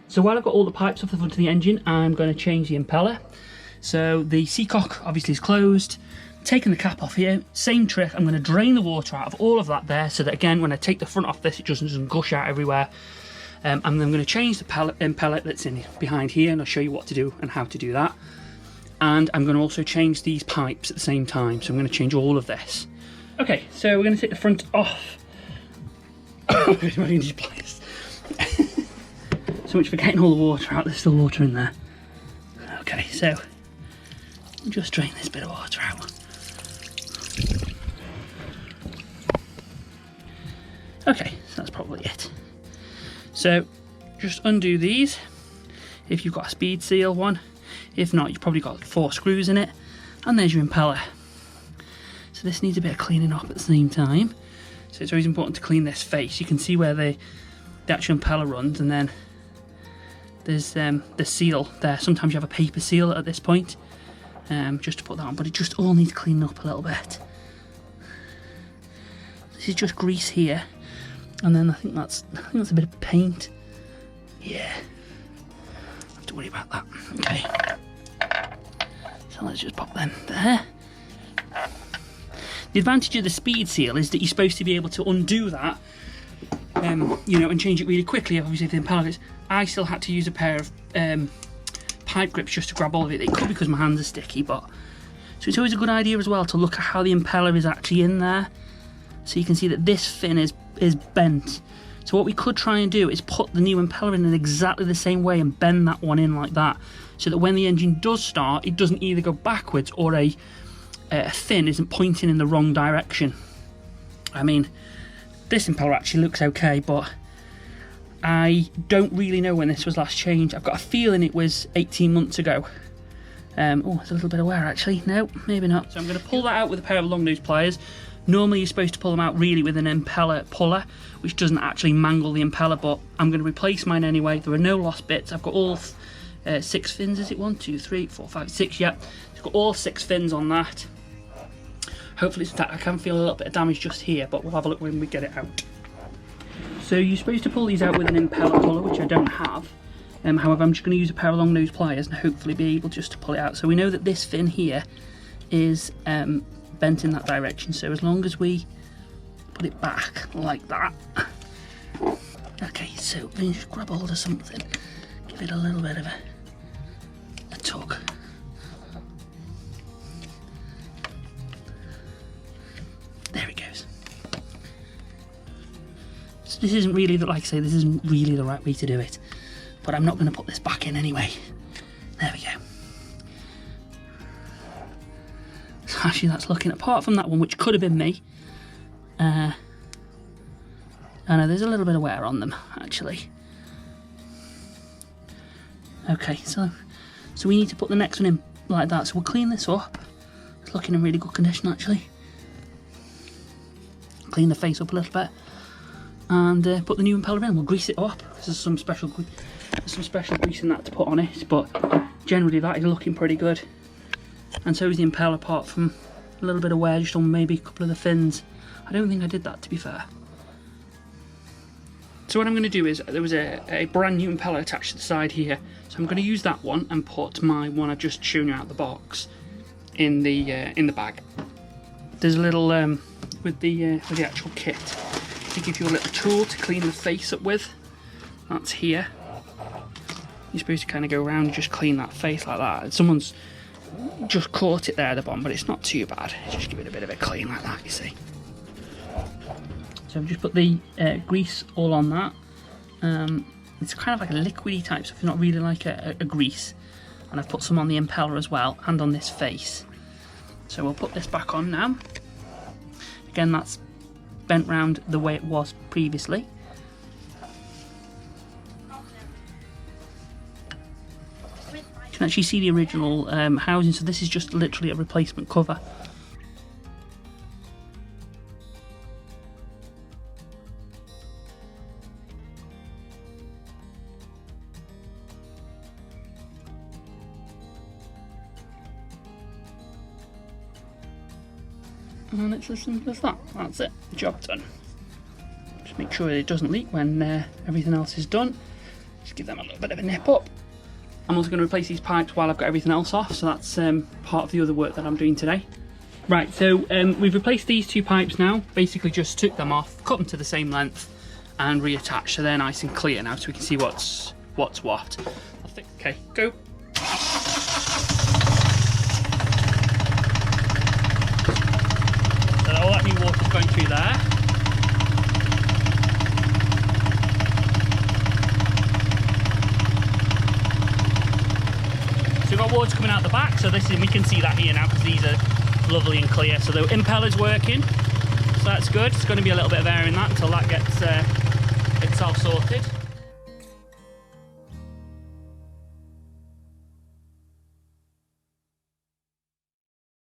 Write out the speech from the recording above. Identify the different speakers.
Speaker 1: So while I've got all the pipes off the front of the engine, I'm going to change the impeller. So the seacock obviously is closed. Taking the cap off here, same trick. I'm going to drain the water out of all of that there, so that again, when I take the front off this, it doesn't gush out everywhere. And then I'm going to change the impeller that's in behind here, and I'll show you what to do and how to do that. And I'm going to also change these pipes at the same time, so I'm going to change all of this. Okay, so we're going to take the front off. So much for getting all the water out, there's still water in there. Okay, so just drain this bit of water out. Okay, so that's probably it. So just undo these if you've got a Speedseal one. If not, you've probably got 4 screws in it, and there's your impeller. So this needs a bit of cleaning up at the same time. So it's always important to clean this face. You can see where the actual impeller runs, and then there's the seal there. Sometimes you have a paper seal at this point, just to put that on, but it just all needs cleaning up a little bit. This is just grease here, and then I think that's a bit of paint. Yeah, don't have to worry about that. Okay, so let's just pop them there. The advantage of the Speedseal is that you're supposed to be able to undo that, you know, and change it really quickly. Obviously, if the impeller goes, I still had to use a pair of pipe grips just to grab all of it. It could be because my hands are sticky, but so it's always a good idea as well to look at how the impeller is actually in there. So you can see that this fin is bent. So what we could try and do is put the new impeller in exactly the same way and bend that one in like that, so that when the engine does start, it doesn't either go backwards or a fin isn't pointing in the wrong direction. I mean, this impeller actually looks okay, but I don't really know when this was last changed. I've got a feeling it was 18 months ago. Oh, there's a little bit of wear actually. No, maybe not. So I'm going to pull that out with a pair of long nose pliers. Normally you're supposed to pull them out really with an impeller puller, which doesn't actually mangle the impeller, but I'm going to replace mine anyway. There are no lost bits. I've got all 6 fins, is it? 1, 2, 3, 4, 5, 6, yeah. I've got all 6 fins on that. Hopefully it's that. I can feel a little bit of damage just here, but we'll have a look when we get it out. So you're supposed to pull these out with an impeller puller, which I don't have. However, I'm just going to use a pair of long nose pliers and hopefully be able just to pull it out. So we know that this fin here is bent in that direction. So as long as we put it back like that. Okay, so let me just grab hold of something, give it a little bit of a tug. There it goes. So this isn't really, like I say, this isn't really the right way to do it, but I'm not going to put this back in anyway. There we go. So actually that's looking, apart from that one, which could have been me, I know there's a little bit of wear on them actually. Okay, so we need to put the next one in like that. So we'll clean this up. It's looking in really good condition actually. Clean the face up a little bit and put the new impeller in. We'll grease it up. There's some special grease in that to put on it, but generally that is looking pretty good. And so is the impeller, apart from a little bit of wear just on maybe a couple of the fins. I don't think I did that, to be fair. So what I'm going to do is, there was a brand new impeller attached to the side here, so I'm going to use that one and put my one I've just shown you out of the box in the bag. There's a little with the actual kit to give you a little tool to clean the face up with. That's here. You're supposed to kind of go around and just clean that face like that. Someone's just caught it there at the bottom, but it's not too bad. Just give it a bit of a clean like that, you see. So I've just put the grease all on that. It's kind of like a liquidy type stuff, it's not really like a grease. And I've put some on the impeller as well, and on this face. So we'll put this back on now. Again, that's bent round the way it was previously. You can actually see the original housing, so this is just literally a replacement cover. And it's as simple as that. That's it. Job done. Just make sure it doesn't leak when everything else is done. Just give them a little bit of a nip up. I'm also going to replace these pipes while I've got everything else off, so that's part of the other work that I'm doing today. Right, so we've replaced these 2 pipes now. Basically just took them off, cut them to the same length and reattached, so they're nice and clear now, so we can see what's what. Okay, go. So all that new water's going through there. So we've got water coming out the back, so we can see that here now because these are lovely and clear. So the impeller's working, so that's good. It's going to be a little bit of air in that until that gets itself sorted.